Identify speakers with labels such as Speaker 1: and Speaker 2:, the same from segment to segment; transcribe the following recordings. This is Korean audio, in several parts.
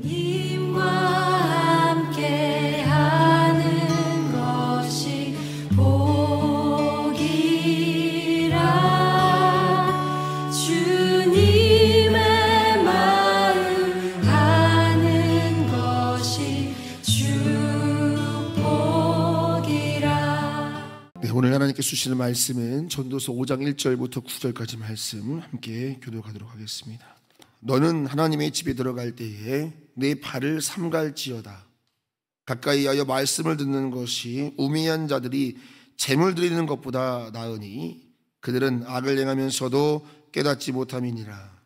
Speaker 1: 주님과 함께하는 것이 복이라. 주님의 마음 아는 것이 축복이라.
Speaker 2: 네, 오늘 하나님께 주시는 말씀은 전도서 5장 1절부터 9절까지 말씀 함께 교독하도록 하겠습니다. 너는 하나님의 집에 들어갈 때에 내 발을 삼갈지어다. 가까이 하여 말씀을 듣는 것이 우매한 자들이 재물 드리는 것보다 나으니 그들은 악을 행하면서도 깨닫지 못함이니라.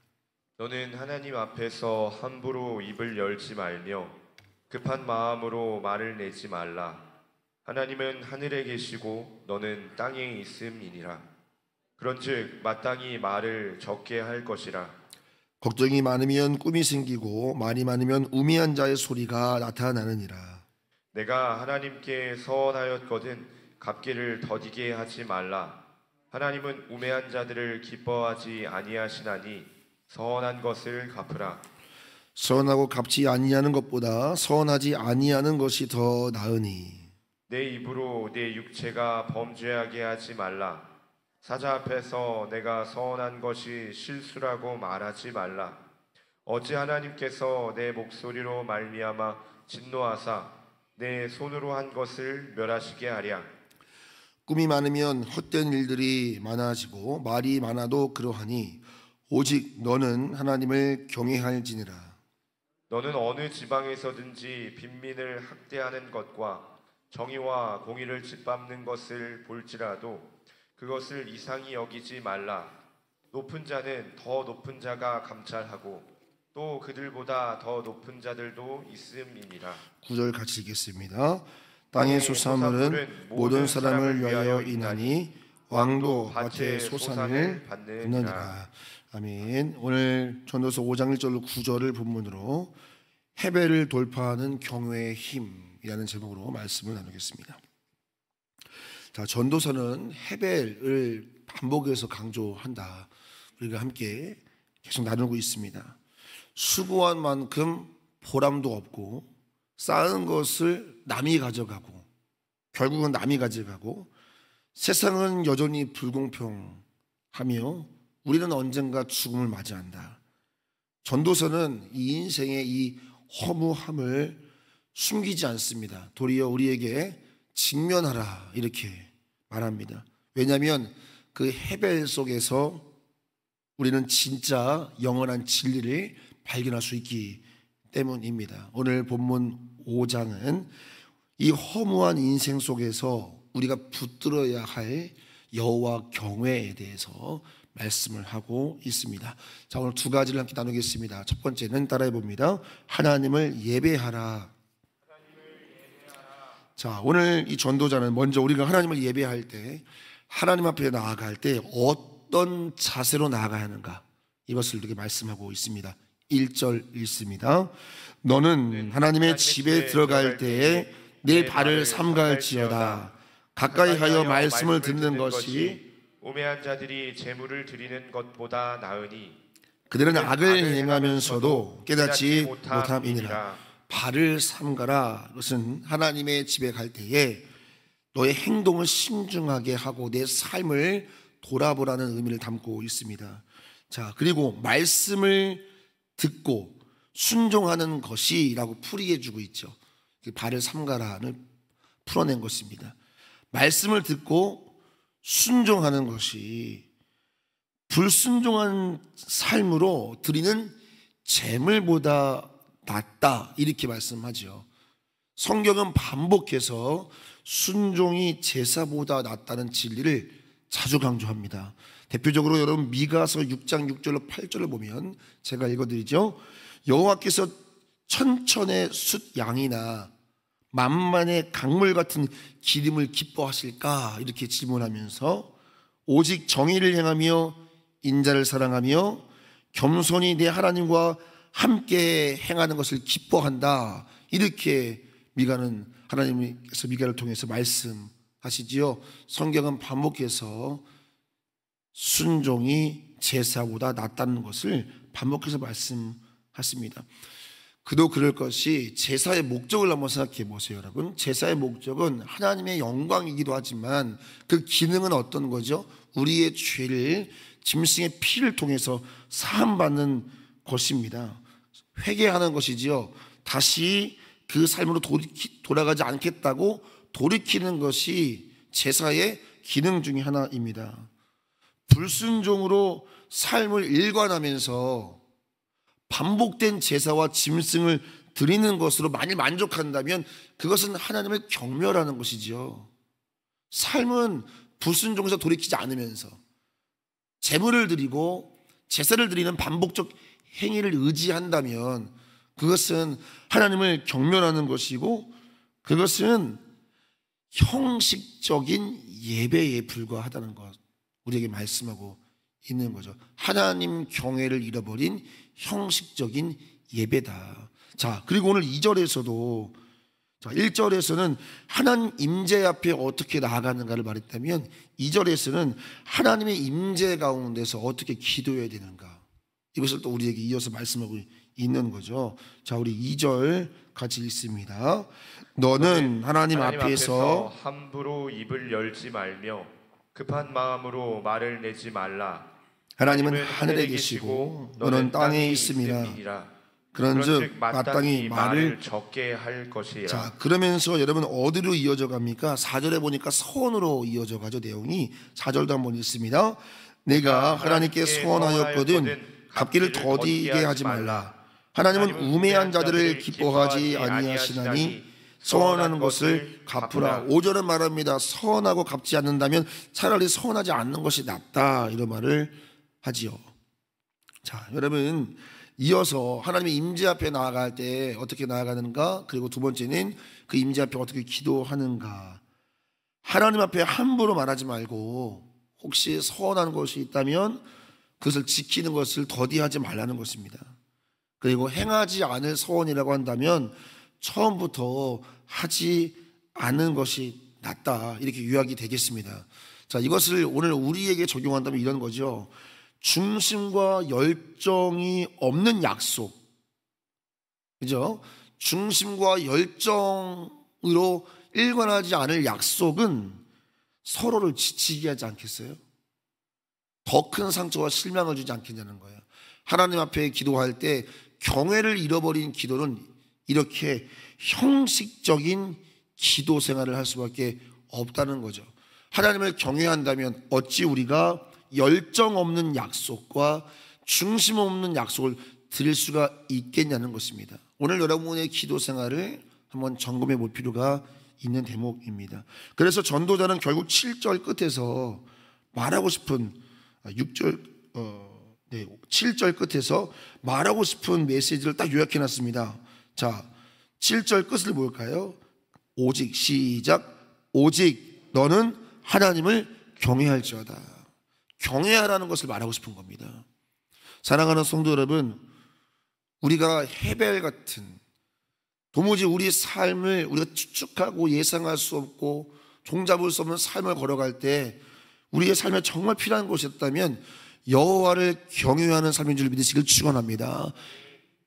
Speaker 3: 너는 하나님 앞에서 함부로 입을 열지 말며 급한 마음으로 말을 내지 말라. 하나님은 하늘에 계시고 너는 땅에 있음이니라. 그런즉 마땅히 말을 적게 할 것이라.
Speaker 2: 걱정이 많으면 꿈이 생기고 말이 많으면 우매한 자의 소리가 나타나느니라.
Speaker 3: 내가 하나님께 서원하였거든 갚기를 더디게 하지 말라. 하나님은 우매한 자들을 기뻐하지 아니하시나니 서원한 것을 갚으라.
Speaker 2: 서원하고 갚지 아니하는 것보다 서원하지 아니하는 것이 더 나으니
Speaker 3: 내 입으로 내 육체가 범죄하게 하지 말라. 사자 앞에서 내가 서원한 것이 실수라고 말하지 말라. 어찌 하나님께서 내 목소리로 말미암아 진노하사 내 손으로 한 것을 멸하시게 하랴.
Speaker 2: 꿈이 많으면 헛된 일들이 많아지고 말이 많아도 그러하니 오직 너는 하나님을 경외할지니라.
Speaker 3: 너는 어느 지방에서든지 빈민을 학대하는 것과 정의와 공의를 짓밟는 것을 볼지라도 그것을 이상히 여기지 말라. 높은 자는 더 높은 자가 감찰하고 또 그들보다 더 높은 자들도 있음이니라.
Speaker 2: 9절 같이 읽겠습니다. 땅의 소산물은 모든 사람을 위하여 있나니 왕도 밭의 소산을 받느니라. 아멘. 오늘 전도서 5장 1절로 9절을 본문으로 헤벨을 돌파하는 경외의 힘이라는 제목으로 말씀을 나누겠습니다. 자, 전도서는 헤벨을 반복해서 강조한다. 우리가 함께 계속 나누고 있습니다. 수고한 만큼 보람도 없고 쌓은 것을 남이 가져가고 결국은 남이 가져가고 세상은 여전히 불공평하며 우리는 언젠가 죽음을 맞이한다. 전도서는 이 인생의 이 허무함을 숨기지 않습니다. 도리어 우리에게 직면하라 이렇게 말합니다. 왜냐하면 그 헤벨 속에서 우리는 진짜 영원한 진리를 발견할 수 있기 때문입니다. 오늘 본문 5장은 이 허무한 인생 속에서 우리가 붙들어야 할 여호와 경외에 대해서 말씀을 하고 있습니다. 자, 오늘 두 가지를 함께 나누겠습니다. 첫 번째는 따라해 봅니다. 하나님을 예배하라. 자, 오늘 이 전도자는 먼저 우리가 하나님을 예배할 때 하나님 앞에 나아갈 때 어떤 자세로 나아가야 하는가 이것을 이렇게 말씀하고 있습니다. 1절 읽습니다. 너는 하나님의 집에 들어갈 때에 내 발을 삼갈지어다. 가까이 하여 말씀을 듣는 것이
Speaker 3: 우매한 자들이 재물을 드리는 것보다 나으니
Speaker 2: 그들은 악을 행하면서도 깨닫지 못함이니라. 발을 삼가라. 그것은 하나님의 집에 갈 때에 너의 행동을 신중하게 하고 내 삶을 돌아보라는 의미를 담고 있습니다. 자, 그리고 말씀을 듣고 순종하는 것이라고 풀이해주고 있죠. 발을 삼가라는 풀어낸 것입니다. 말씀을 듣고 순종하는 것이 불순종한 삶으로 드리는 재물보다 낫다 이렇게 말씀하죠. 성경은 반복해서 순종이 제사보다 낫다는 진리를 자주 강조합니다. 대표적으로 여러분 미가서 6장 6절로 8절을 보면 제가 읽어드리죠. 여호와께서 천천의 숫 양이나 만만의 강물 같은 기름을 기뻐하실까 이렇게 질문하면서 오직 정의를 행하며 인자를 사랑하며 겸손히 내 하나님과 함께 행하는 것을 기뻐한다 이렇게 미가는 하나님께서 미가를 통해서 말씀하시지요. 성경은 반복해서 순종이 제사보다 낫다는 것을 반복해서 말씀하십니다. 그도 그럴 것이 제사의 목적을 한번 생각해 보세요, 여러분. 제사의 목적은 하나님의 영광이기도 하지만 그 기능은 어떤 거죠? 우리의 죄를 짐승의 피를 통해서 사함받는 것입니다. 회개하는 것이지요. 다시 그 삶으로 돌아가지 않겠다고 돌이키는 것이 제사의 기능 중에 하나입니다. 불순종으로 삶을 일관하면서 반복된 제사와 짐승을 드리는 것으로 만일 만족한다면 그것은 하나님을 경멸하는 것이지요. 삶은 불순종에서 돌이키지 않으면서 제물을 드리고 제사를 드리는 반복적 행위를 의지한다면 그것은 하나님을 경멸하는 것이고 그것은 형식적인 예배에 불과하다는 것 우리에게 말씀하고 있는 거죠. 하나님 경외를 잃어버린 형식적인 예배다. 자, 그리고 오늘 2절에서도 1절에서는 하나님 임재 앞에 어떻게 나아가는가를 말했다면 2절에서는 하나님의 임재 가운데서 어떻게 기도해야 되는가 이것을 또 우리에게 이어서 말씀하고 있는 거죠. 자, 우리 2절 같이 읽습니다. 너는 하나님 앞에서
Speaker 3: 함부로 입을 열지 말며 급한 마음으로 말을 내지 말라.
Speaker 2: 하나님은 하늘에 계시고 너는 땅에 있음이라. 그런즉 마땅히 말을
Speaker 3: 적게 할 것이라.
Speaker 2: 자, 그러면서 여러분 어디로 이어져 갑니까? 4절에 보니까 서원으로 이어져 가죠. 내용이 4절도 한번 읽습니다. 내가 하나님께 서원하였거든 갚기를 더디게 하지 말라. 하나님은 우매한 자들을 기뻐하지 아니하시나니 서원하는 것을 갚으라. 5절은 말합니다. 서원하고 갚지 않는다면 차라리 서원하지 않는 것이 낫다 이런 말을 하지요. 자, 여러분 이어서 하나님의 임재 앞에 나아갈 때 어떻게 나아가는가, 그리고 두 번째는 그 임재 앞에 어떻게 기도하는가. 하나님 앞에 함부로 말하지 말고 혹시 서원하는 것이 있다면 그것을 지키는 것을 더디하지 말라는 것입니다. 그리고 행하지 않을 서원이라고 한다면 처음부터 하지 않는 것이 낫다 이렇게 요약이 되겠습니다. 자, 이것을 오늘 우리에게 적용한다면 이런 거죠. 중심과 열정이 없는 약속, 그죠? 중심과 열정으로 일관하지 않을 약속은 서로를 지치게 하지 않겠어요? 더 큰 상처와 실망을 주지 않겠냐는 거예요. 하나님 앞에 기도할 때 경외를 잃어버린 기도는 이렇게 형식적인 기도 생활을 할 수밖에 없다는 거죠. 하나님을 경외한다면 어찌 우리가 열정 없는 약속과 중심 없는 약속을 드릴 수가 있겠냐는 것입니다. 오늘 여러분의 기도 생활을 한번 점검해 볼 필요가 있는 대목입니다. 그래서 전도자는 결국 7절 끝에서 말하고 싶은 7절 끝에서 말하고 싶은 메시지를 딱 요약해 놨습니다. 자, 7절 끝을 볼까요? 오직 시작. 오직 너는 하나님을 경외할지어다. 경외하라는 것을 말하고 싶은 겁니다. 사랑하는 성도 여러분, 우리가 헤벨 같은 도무지 우리 삶을 우리가 추측하고 예상할 수 없고 종잡을 수 없는 삶을 걸어갈 때 우리의 삶에 정말 필요한 것이었다면 여호와를 경외하는 삶인 줄 믿으시길 축원합니다.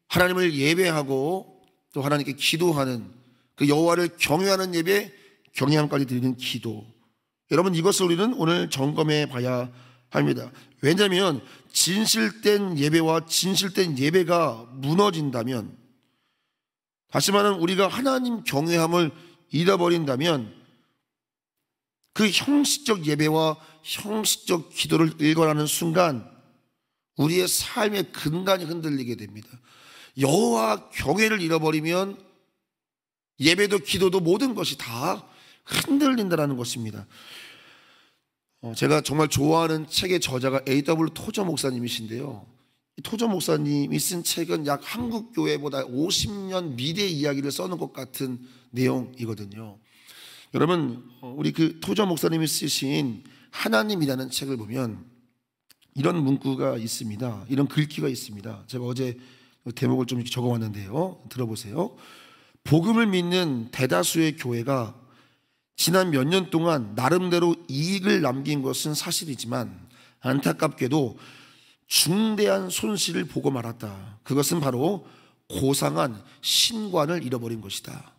Speaker 2: 하나님을 예배하고 또 하나님께 기도하는 그 여호와를 경외하는 예배, 경외함까지 드리는 기도. 여러분, 이것을 우리는 오늘 점검해 봐야 합니다. 왜냐하면 진실된 예배와 진실된 예배가 무너진다면, 다시 말하면 우리가 하나님 경외함을 잃어버린다면 그 형식적 예배와 형식적 기도를 일관하는 순간 우리의 삶의 근간이 흔들리게 됩니다. 여호와 경외를 잃어버리면 예배도 기도도 모든 것이 다 흔들린다는 것입니다. 제가 정말 좋아하는 책의 저자가 A.W. 토저 목사님이신데요. 이 토저 목사님이 쓴 책은 약 한국 교회보다 50년 미래 이야기를 써놓은 것 같은 내용이거든요. 여러분, 우리 그 토저 목사님이 쓰신 하나님이라는 책을 보면 이런 문구가 있습니다. 이런 글귀가 있습니다. 제가 어제 대목을 좀 적어왔는데요. 들어보세요. 복음을 믿는 대다수의 교회가 지난 몇 년 동안 나름대로 이익을 남긴 것은 사실이지만 안타깝게도 중대한 손실을 보고 말았다. 그것은 바로 고상한 신관을 잃어버린 것이다.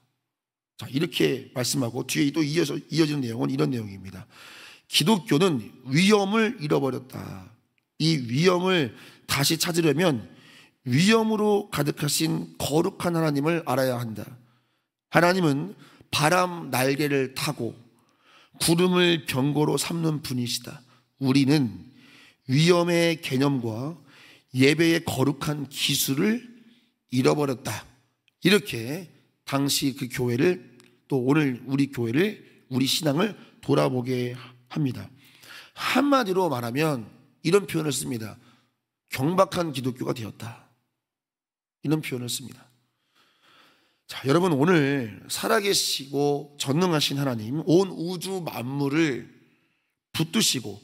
Speaker 2: 자, 이렇게 말씀하고 뒤에 또 이어지는 내용은 이런 내용입니다. 기독교는 위엄을 잃어버렸다. 이 위엄을 다시 찾으려면 위엄으로 가득하신 거룩한 하나님을 알아야 한다. 하나님은 바람 날개를 타고 구름을 병거로 삼는 분이시다. 우리는 위엄의 개념과 예배의 거룩한 기술을 잃어버렸다. 이렇게 당시 그 교회를, 또 오늘 우리 교회를, 우리 신앙을 돌아보게 합니다. 한마디로 말하면 이런 표현을 씁니다. 경박한 기독교가 되었다. 이런 표현을 씁니다. 자, 여러분, 오늘 살아계시고 전능하신 하나님, 온 우주 만물을 붙드시고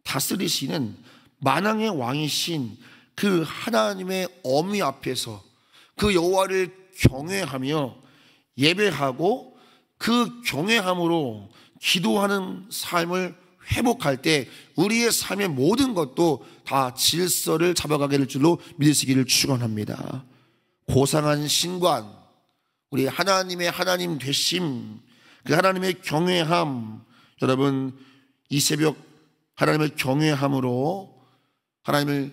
Speaker 2: 다스리시는 만왕의 왕이신 그 하나님의 어미 앞에서 그 여호와를 경외하며 예배하고 그 경외함으로 기도하는 삶을 회복할 때 우리의 삶의 모든 것도 다 질서를 잡아가게 될 줄로 믿으시기를 축원합니다. 고상한 신관, 우리 하나님의 하나님 되심, 그 하나님의 경외함, 여러분 이 새벽 하나님을 경외함으로 하나님을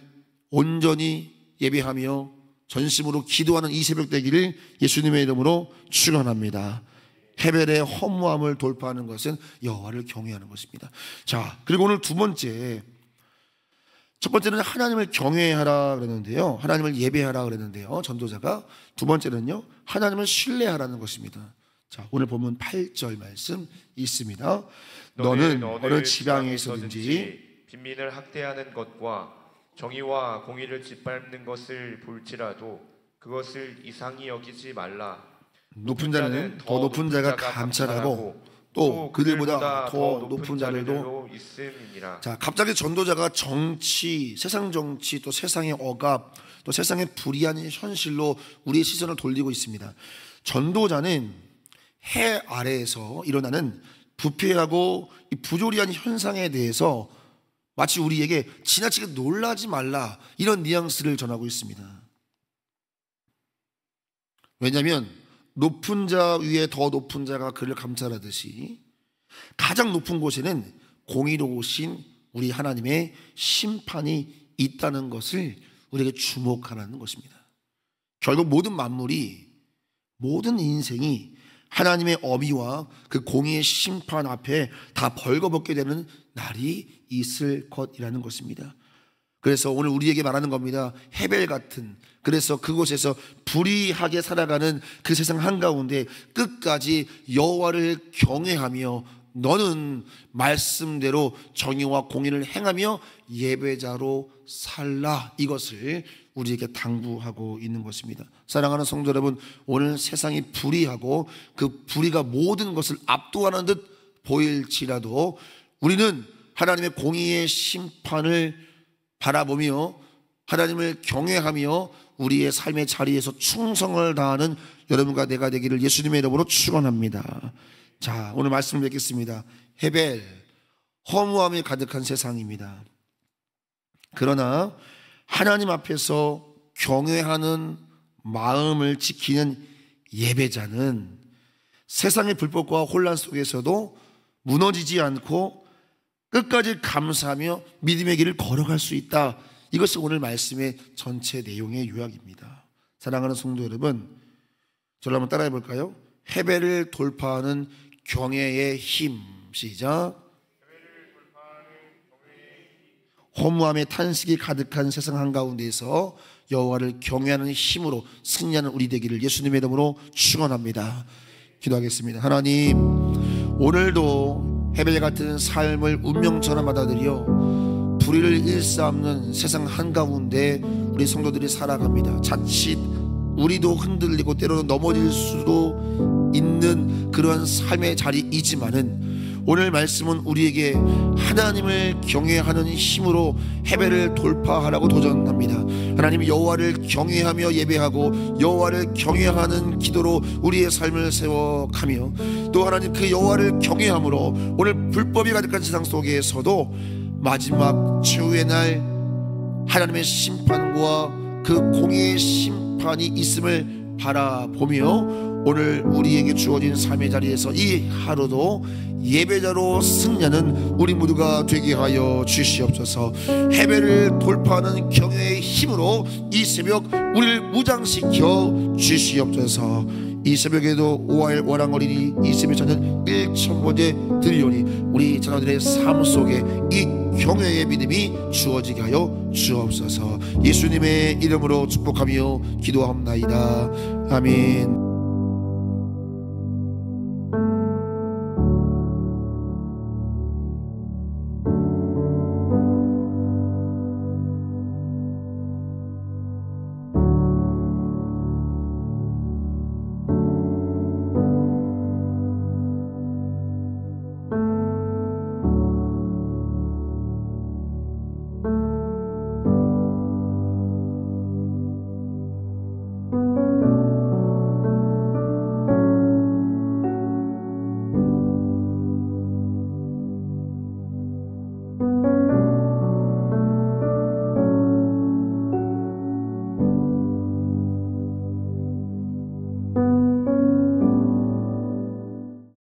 Speaker 2: 온전히 예배하며 전심으로 기도하는 이 새벽 되기를 예수님의 이름으로 축원합니다. 헤벨의 허무함을 돌파하는 것은 여호와를 경외하는 것입니다. 자, 그리고 오늘 두 번째, 첫 번째는 하나님을 경외하라 그랬는데요, 하나님을 예배하라 그랬는데요, 전도자가. 두 번째는요, 하나님을 신뢰하라는 것입니다. 자, 오늘 보면 8절 말씀 있습니다. 너는 어느 지방에 있어든지
Speaker 3: 빈민을 학대하는 것과 정의와 공의를 짓밟는 것을 볼지라도 그것을 이상히 여기지 말라.
Speaker 2: 높은 자는 더 높은 자가 감찰하고 또 그들보다 더 높은 자들도
Speaker 3: 있음이니라.
Speaker 2: 자, 갑자기 전도자가 정치, 세상 정치, 또 세상의 억압, 또 세상의 불의한 현실로 우리의 시선을 돌리고 있습니다. 전도자는 해 아래에서 일어나는 부패하고 부조리한 현상에 대해서 마치 우리에게 지나치게 놀라지 말라, 이런 뉘앙스를 전하고 있습니다. 왜냐하면 높은 자 위에 더 높은 자가 그를 감찰하듯이 가장 높은 곳에는 공의로우신 우리 하나님의 심판이 있다는 것을 우리에게 주목하라는 것입니다. 결국 모든 만물이, 모든 인생이 하나님의 어미와 그 공의의 심판 앞에 다 벌거벗게 되는 날이 있을 것이라는 것입니다. 그래서 오늘 우리에게 말하는 겁니다. 헤벨 같은, 그래서 그곳에서 불의하게 살아가는 그 세상 한가운데 끝까지 여호와를 경외하며 너는 말씀대로 정의와 공의를 행하며 예배자로 살라, 이것을 우리에게 당부하고 있는 것입니다. 사랑하는 성도 여러분, 오늘 세상이 불의하고 그 불의가 모든 것을 압도하는 듯 보일지라도 우리는 하나님의 공의의 심판을 바라보며 하나님을 경외하며 우리의 삶의 자리에서 충성을 다하는 여러분과 내가 되기를 예수님의 이름으로 축원합니다. 자, 오늘 말씀을 뵙겠습니다. 헤벨, 허무함이 가득한 세상입니다. 그러나 하나님 앞에서 경외하는 마음을 지키는 예배자는 세상의 불법과 혼란 속에서도 무너지지 않고 끝까지 감사하며 믿음의 길을 걸어갈 수 있다. 이것이 오늘 말씀의 전체 내용의 요약입니다. 사랑하는 성도 여러분, 저를 한번 따라해 볼까요? 헤벨을 돌파하는 경외의 힘. 시작. 허무함의 탄식이 가득한 세상 한가운데에서 여호와를 경외하는 힘으로 승리하는 우리 되기를 예수님의 이름으로 축원합니다. 기도하겠습니다. 하나님, 오늘도 헤벨 같은 삶을 운명처럼 받아들여 불의를 일삼는 세상 한가운데 우리 성도들이 살아갑니다. 자칫 우리도 흔들리고 때로는 넘어질 수도 있는 그런 삶의 자리이지만은 오늘 말씀은 우리에게 하나님을 경외하는 힘으로 헤벨을 돌파하라고 도전합니다. 하나님, 여호와를 경외하며 예배하고 여호와를 경외하는 기도로 우리의 삶을 세워가며 또 하나님 그 여호와를 경외함으로 오늘 불법이 가득한 세상 속에서도 마지막 최후의 날 하나님의 심판과 그 공의의 심판 심판이 있음을 바라보며 오늘 우리에게 주어진 삶의 자리에서 이 하루도 예배자로 승리하는 우리 모두가 되게 하여 주시옵소서. 해배를 돌파하는 경외의 힘으로 이 새벽 우리를 무장시켜 주시옵소서. 이 새벽에도 오하엘 원앙어린이 이 새벽 저는 1,000번째 드리오니 우리 자녀들의 삶 속에 이 경외의 믿음이 주어지게 하여 주옵소서. 예수님의 이름으로 축복하며 기도합나이다. 아멘.